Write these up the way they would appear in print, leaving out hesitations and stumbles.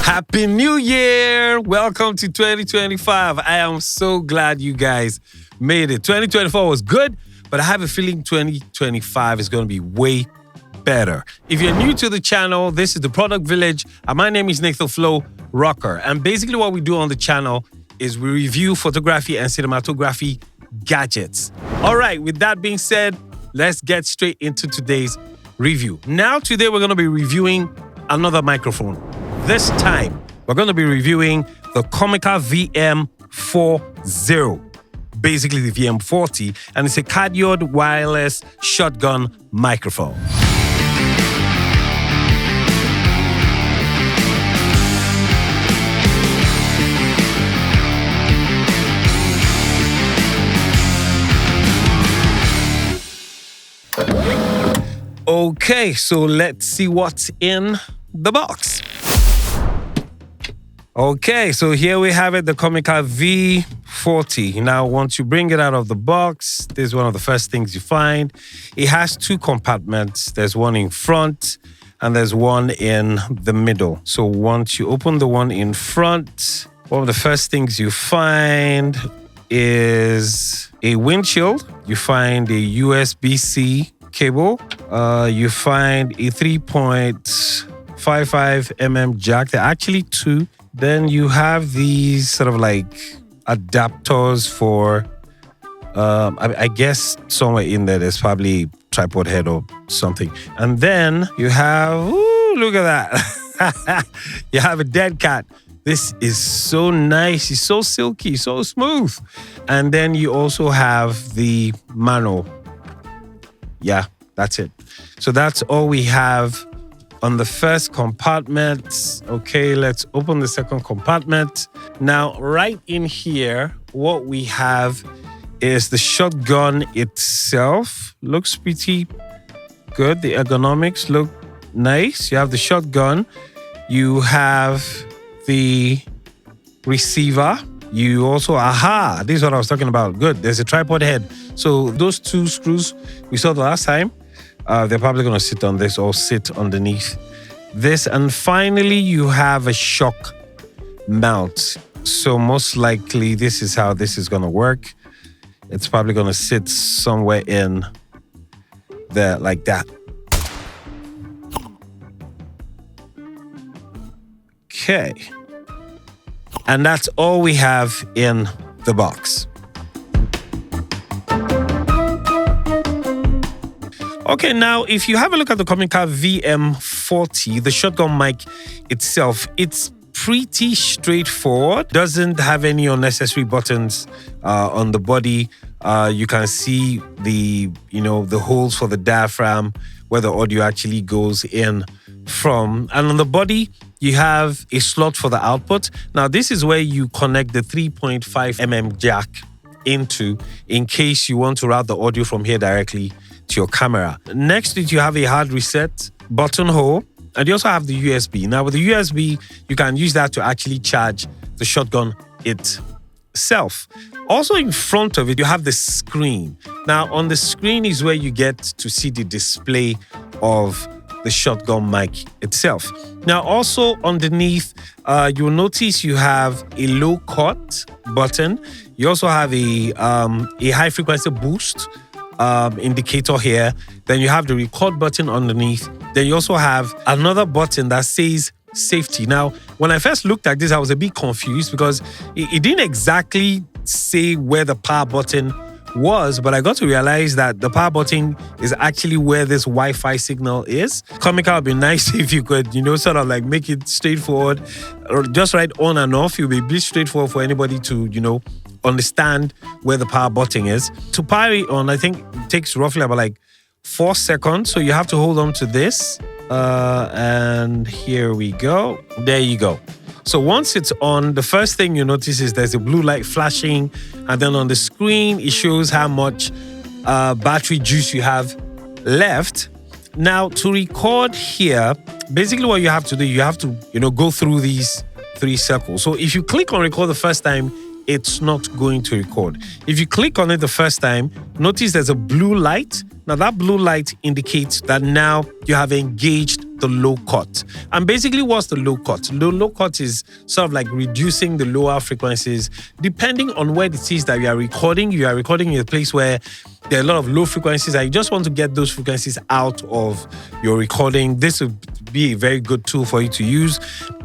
Happy New Year! Welcome to 2025. I am so glad you guys made it. 2024 was good, but I have a feeling 2025 is going to be way better. If you're new to the channel, this is the Product Village, and my name is Nathan Flo Rocker. And basically what we do on the channel is we review photography and cinematography gadgets. All right, with that being said, let's get straight into today's review. Now, today we're going to be reviewing another microphone. This time, we're going to be reviewing the COMICA VM40, basically the VM40, and it's a cardioid wireless shotgun microphone. Okay, so let's see what's in the box. Okay, so here we have it, the COMICA V40. Now, once you bring it out of the box, this is one of the first things you find. It has two compartments. There's one in front and there's one in the middle. So once you open the one in front, one of the first things you find is a windshield. You find a USB-C cable. You find a 3.55 mm jack. There are actually two. Then you have these sort of like adapters for, I guess somewhere in there, there's probably tripod head or something. And then you have, ooh, look at that. You have a dead cat. This is so nice. It's so silky, so smooth. And then you also have the manual. Yeah, that's it. So that's all we have on the first compartment. Okay, let's open the second compartment. Now, right in here, what we have is the shotgun itself. Looks pretty good. The ergonomics look nice. You have the shotgun. You have the receiver. You also, this is what I was talking about. Good, there's a tripod head. So those two screws we saw the last time, they're probably going to sit on this or sit underneath this. And finally, you have a shock mount. So most likely, this is how this is going to work. It's probably going to sit somewhere in there like that. Okay. And that's all we have in the box. Okay, now if you have a look at the COMICA VM40, the shotgun mic itself, it's pretty straightforward. Doesn't have any unnecessary buttons on the body. You can see the holes for the diaphragm where the audio actually goes in from. And on the body, you have a slot for the output. Now, this is where you connect the 3.5 mm jack into in case you want to route the audio from here directly to your camera. Next to it, you have a hard reset buttonhole, and you also have the USB. Now, with the USB, you can use that to actually charge the shotgun itself. Also in front of it, you have the screen. Now, on the screen is where you get to see the display of the shotgun mic itself. Now, also underneath, you'll notice you have a low cut button. You also have a high frequency boost indicator here. Then you have the record button underneath. Then you also have another button that says safety. Now, when I first looked at this, I was a bit confused because it didn't exactly say where the power button was, but I got to realize that the power button is actually where this Wi-Fi signal is. COMICA would be nice if you could, sort of like make it straightforward or just write on and off. It would be straightforward for anybody to, understand where the power button is. To power it on, I think it takes roughly about like 4 seconds. So you have to hold on to this. And here we go. There you go. So once it's on, the first thing you notice is there's a blue light flashing, and then on the screen, it shows how much battery juice you have left. Now, to record here, basically what you have to do, you have to, go through these 3 circles. So if you click on record the first time, it's not going to record. If you click on it the first time, notice there's a blue light. Now that blue light indicates that now you have engaged the low cut. And basically, what's the low cut? The low cut is sort of like reducing the lower frequencies. Depending on where it is that you are recording in a place where there are a lot of low frequencies and you just want to get those frequencies out of your recording. This would be a very good tool for you to use.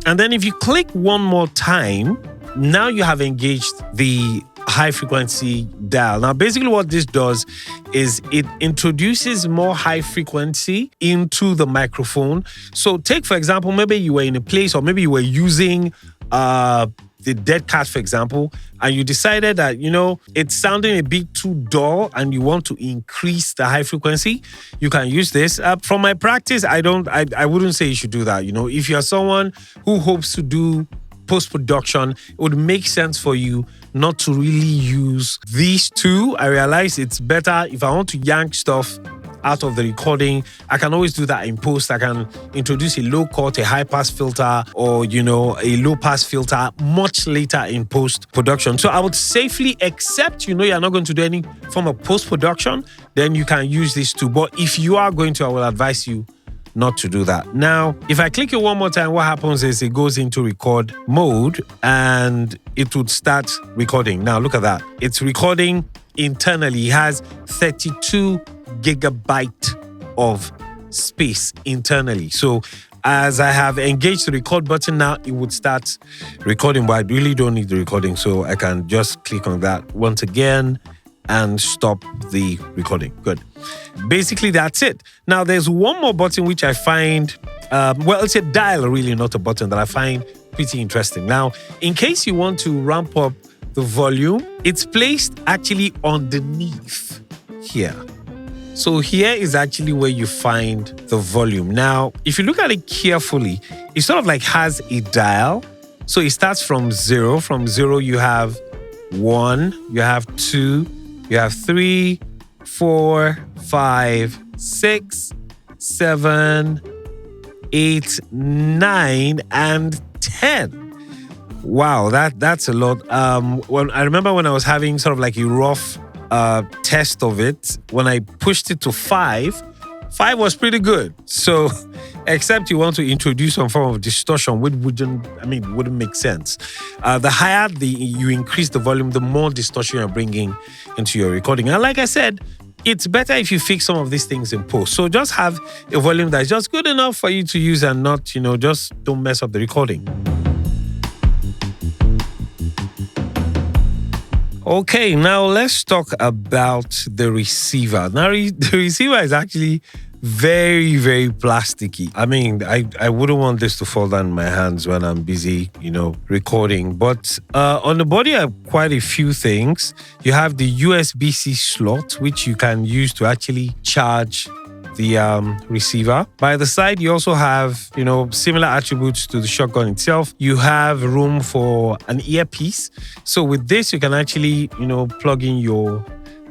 And then if you click one more time, now you have engaged the high frequency dial. Now, basically what this does is it introduces more high frequency into the microphone. So take, for example, maybe you were in a place or maybe you were using the dead cat, for example, and you decided that, it's sounding a bit too dull and you want to increase the high frequency, you can use this. From my practice, I wouldn't say you should do that. If you're someone who hopes to do post-production, it would make sense for you not to really use these two. I realize it's better if I want to yank stuff out of the recording, I can always do that in post. I can introduce a low cut, a high pass filter, or a low pass filter much later in post production. So I would safely accept, you're not going to do any form of post production, then you can use these two. But if you are going to, I will advise you not to do that. Now, if I click it one more time, what happens is it goes into record mode and it would start recording. Now, look at that. It's recording internally. It has 32 gigabyte of space internally. So as I have engaged the record button now, it would start recording, but I really don't need the recording. So I can just click on that once again and stop the recording. Good. Basically, that's it. Now, there's one more button which I find, it's a dial, really, not a button, that I find pretty interesting. Now, in case you want to ramp up the volume, it's placed actually underneath here. So here is actually where you find the volume. Now, if you look at it carefully, it sort of like has a dial. So it starts from 0. From 0, you have 1, you have 2, you have 3, 4, 5, 6, 7, 8, 9, and 10. Wow, that's a lot. I remember when I was having sort of like a rough test of it, when I pushed it to 5 was pretty good. So, except you want to introduce some form of distortion, which wouldn't make sense. The higher you increase the volume, the more distortion you're bringing into your recording. And like I said, it's better if you fix some of these things in post. So just have a volume that's just good enough for you to use and not, just don't mess up the recording. Okay, now let's talk about the receiver. Now, the receiver is actually very, very plasticky. I wouldn't want this to fall down in my hands when I'm busy, recording. But on the body, I have quite a few things. You have the USB-C slot, which you can use to actually charge the receiver. By the side, you also have, similar attributes to the shotgun itself. You have room for an earpiece. So with this, you can actually, plug in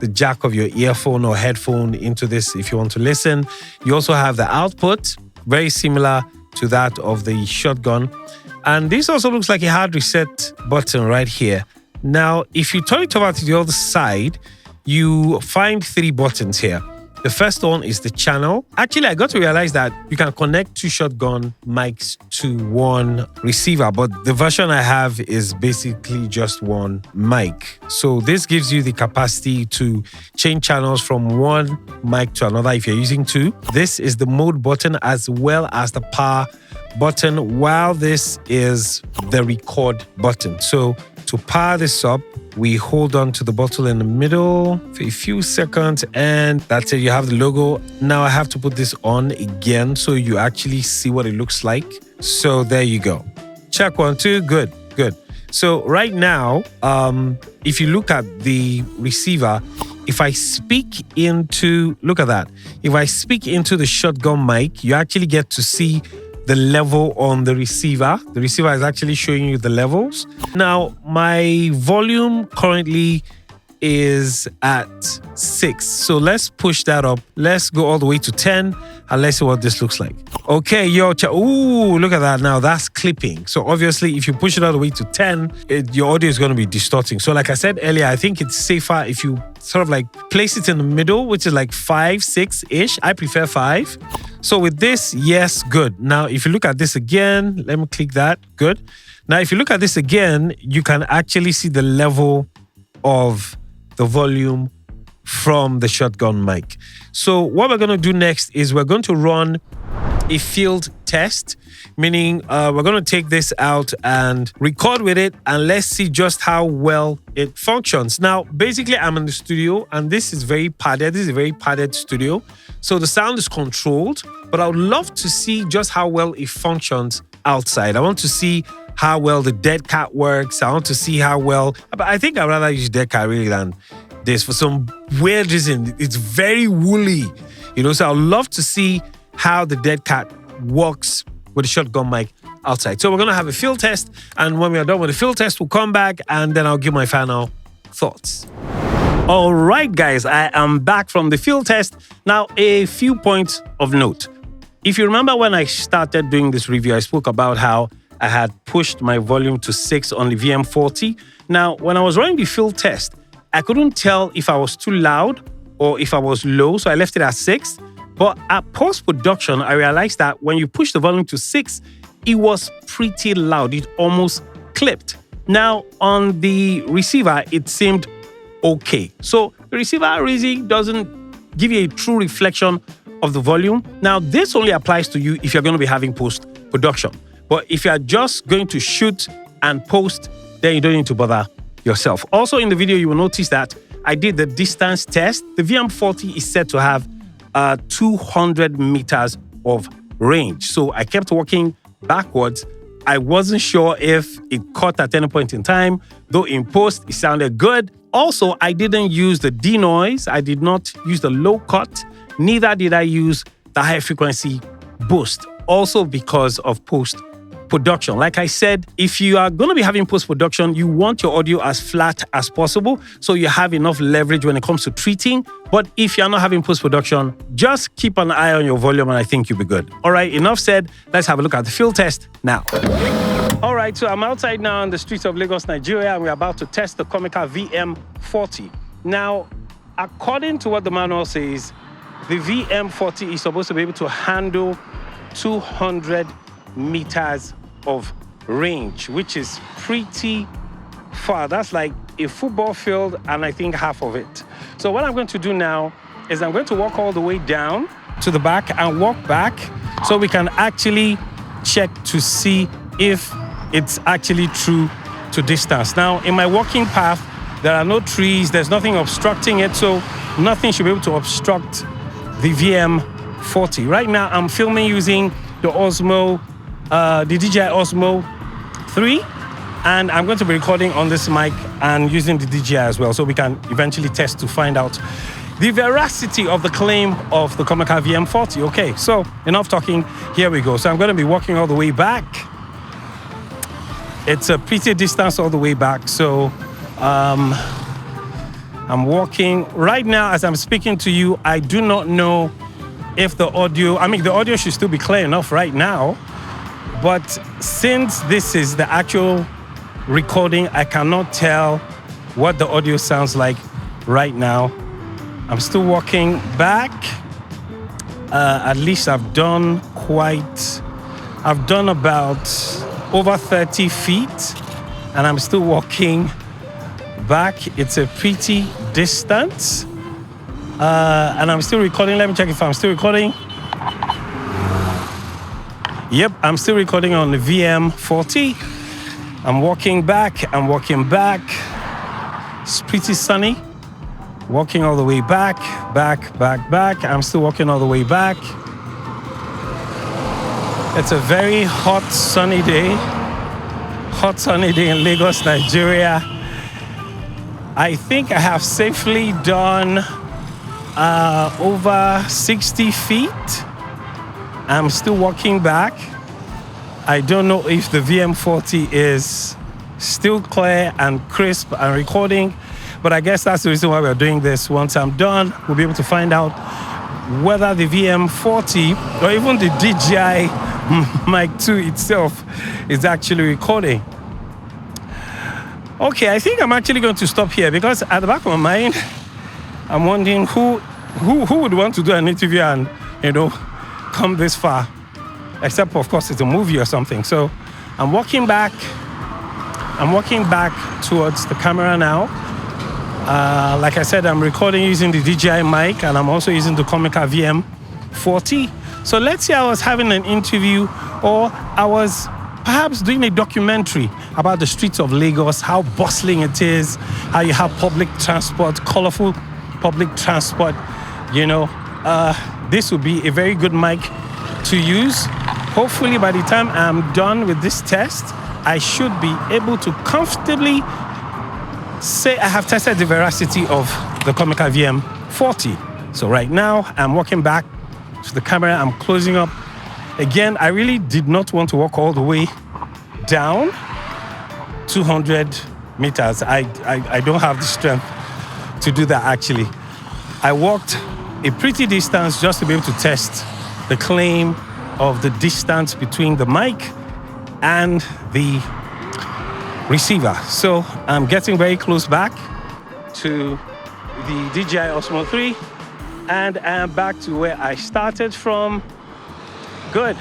the jack of your earphone or headphone into this if you want to listen. You also have the output, very similar to that of the shotgun. And this also looks like a hard reset button right here. Now, if you turn it over to the other side, you find 3 buttons here. The first one is the channel. Actually, I got to realize that you can connect 2 shotgun mics to one receiver, but the version I have is basically just one mic. So this gives you the capacity to change channels from one mic to another if you're using 2. This is the mode button as well as the power button, while this is the record button. So to power this up, we hold on to the bottle in the middle for a few seconds, and that's it. You have the logo. Now I have to put this on again so you actually see what it looks like. So there you go. Check 1, 2. Good. So right now, if you look at the receiver, if I speak into, look at that. If I speak into the shotgun mic, you actually get to see the level on the receiver. The receiver is actually showing you the levels. Now, my volume currently is at 6. So let's push that up. Let's go all the way to 10 and let's see what this looks like. Okay, ooh, look at that now. That's clipping. So obviously, if you push it all the way to 10, your audio is going to be distorting. So like I said earlier, I think it's safer if you sort of like place it in the middle, which is like 5, 6-ish. I prefer 5. So with this, yes, good. Now, if you look at this again, let me click that. Good. Now, if you look at this again, you can actually see the level of the volume from the shotgun mic. So what we're going to do next is we're going to run a field test, meaning we're going to take this out and record with it, and let's see just how well it functions. Now, basically, I'm in the studio, and this is very padded. This is a very padded studio. So the sound is controlled, but I would love to see just how well it functions outside. I want to see how well the dead cat works. I want to see how well, but I think I'd rather use dead cat really than this for some weird reason. It's very woolly, so I'd love to see how the dead cat works with the shotgun mic outside. So we're going to have a field test, and when we are done with the field test, we'll come back and then I'll give my final thoughts. All right, guys, I am back from the field test. Now, a few points of note. If you remember when I started doing this review, I spoke about how I had pushed my volume to 6 on the VM40. Now, when I was running the field test, I couldn't tell if I was too loud or if I was low, so I left it at 6. But at post-production, I realized that when you push the volume to 6, it was pretty loud. It almost clipped. Now, on the receiver, it seemed okay. So the receiver really doesn't give you a true reflection of the volume. Now, this only applies to you if you're going to be having post-production. But if you're just going to shoot and post, then you don't need to bother yourself. Also, in the video, you will notice that I did the distance test. The VM40 is said to have 200 meters of range. So I kept walking backwards. I wasn't sure if it cut at any point in time, though in post, it sounded good. Also, I didn't use the denoise. I did not use the low cut. Neither did I use the high frequency boost. Also because of post-production. Like I said, if you are going to be having post-production, you want your audio as flat as possible so you have enough leverage when it comes to treating. But if you're not having post-production, just keep an eye on your volume and I think you'll be good. All right, enough said. Let's have a look at the field test now. All right, so I'm outside now on the streets of Lagos, Nigeria, and we're about to test the COMICA VM40. Now, according to what the manual says, the VM40 is supposed to be able to handle 200 meters of range, which is pretty far. That's like a football field and I think half of it. So what I'm going to do now is I'm going to walk all the way down to the back and walk back so we can actually check to see if it's actually true to distance. Now, in my walking path, there are no trees, there's nothing obstructing it, so nothing should be able to obstruct the VM40. Right now, I'm filming using the Osmo, the DJI Osmo 3, and I'm going to be recording on this mic and using the DJI as well, so we can eventually test to find out the veracity of the claim of the COMICA VM40. Okay, so enough talking, here we go. So I'm going to be walking all the way back. It's a pretty distance all the way back, so I'm walking. Right now, as I'm speaking to you, I do not know if the audio, the audio should still be clear enough right now, but since this is the actual recording, I cannot tell what the audio sounds like right now. I'm still walking back. At least I've done about over 30 feet, and I'm still walking back. It's a pretty distance. And I'm still recording. Let me check if I'm still recording. Yep, I'm still recording on the VM40. I'm walking back. It's pretty sunny. Walking all the way back. I'm still walking all the way back. It's a very hot, sunny day in Lagos, Nigeria. I think I have safely done over 60 feet. I'm still walking back. I don't know if the VM40 is still clear and crisp and recording, But I guess that's the reason why we're doing this. Once I'm done, we'll be able to find out whether the VM40 or even the DJI Mic 2 itself is actually recording. Okay, I think I'm actually going to stop here because at the back of my mind, I'm wondering who would want to do an interview and, come this far, except of course it's a movie or something. So I'm walking back towards the camera now. Like I said, I'm recording using the DJI mic, and I'm also using the Comica VM40. So let's say I was having an interview, or I was perhaps doing a documentary about the streets of Lagos, how bustling it is, how you have public transport, colorful public transport. This would be a very good mic to use. Hopefully by the time I'm done with this test, I should be able to comfortably say I have tested the veracity of the Comica VM40. So right now, I'm walking back to the camera. I'm closing up. Again, I really did not want to walk all the way down 200 meters. I don't have the strength to do that, actually. I walked a pretty distance just to be able to test the claim of the distance between the mic and the receiver. So I'm getting very close back to the DJI Osmo 3, and I'm back to where I started from. Good.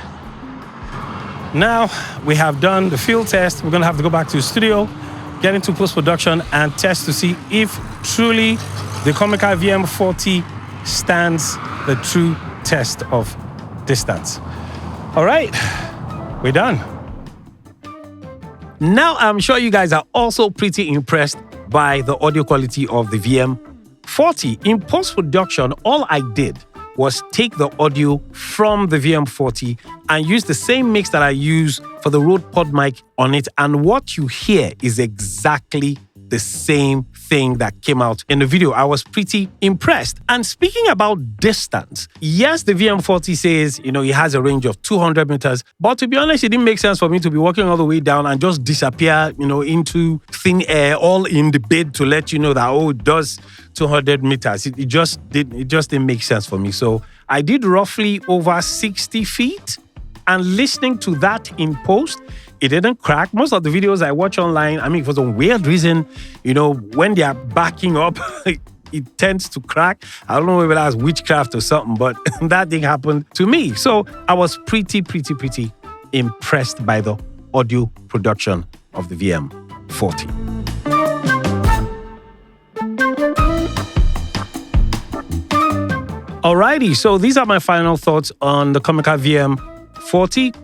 Now we have done the field test. We're gonna have to go back to the studio, get into post-production and test to see if truly the Comica VM40 stands the true test of distance. All right, we're done. Now, I'm sure you guys are also pretty impressed by the audio quality of the VM40. In post-production, all I did was take the audio from the VM40 and use the same mix that I use for the Rode Pod mic on it. And what you hear is exactly the same thing that came out in the video. I was pretty impressed. And speaking about distance, yes, the VM40 says, it has a range of 200 meters. But to be honest, it didn't make sense for me to be walking all the way down and just disappear, into thin air, all in the bid to let you know that, it does 200 meters. It just didn't make sense for me. So I did roughly over 60 feet. And listening to that in post, it didn't crack. Most of the videos I watch online, for some weird reason, when they are backing up, it tends to crack. I don't know whether that's witchcraft or something, but that didn't happen to me. So I was pretty impressed by the audio production of the VM40. Alrighty, so these are my final thoughts on the Comica VM40.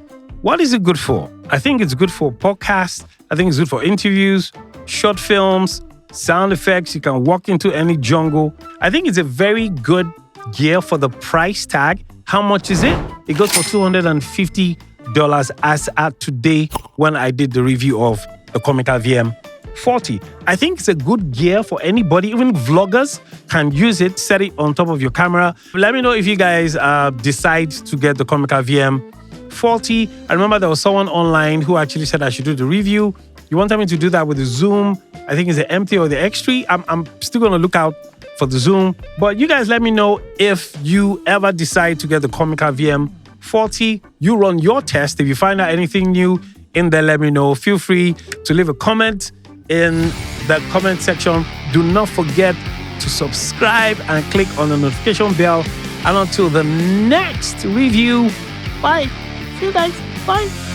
What is it good for? I think it's good for podcasts. I think it's good for interviews, short films, sound effects. You can walk into any jungle. I think it's a very good gear for the price tag. How much is it? It goes for $250 as at today when I did the review of the Comica VM40. I think it's a good gear for anybody. Even vloggers can use it, set it on top of your camera. Let me know if you guys decide to get the Comica VM40. I remember there was someone online who actually said I should do the review. You wanted me to do that with the Zoom. I think it's the M3 or the X3. I'm still going to look out for the Zoom. But you guys let me know if you ever decide to get the Comica VM40. You run your test. If you find out anything new in there, let me know. Feel free to leave a comment in the comment section. Do not forget to subscribe and click on the notification bell. And until the next review, bye. See you guys. Bye.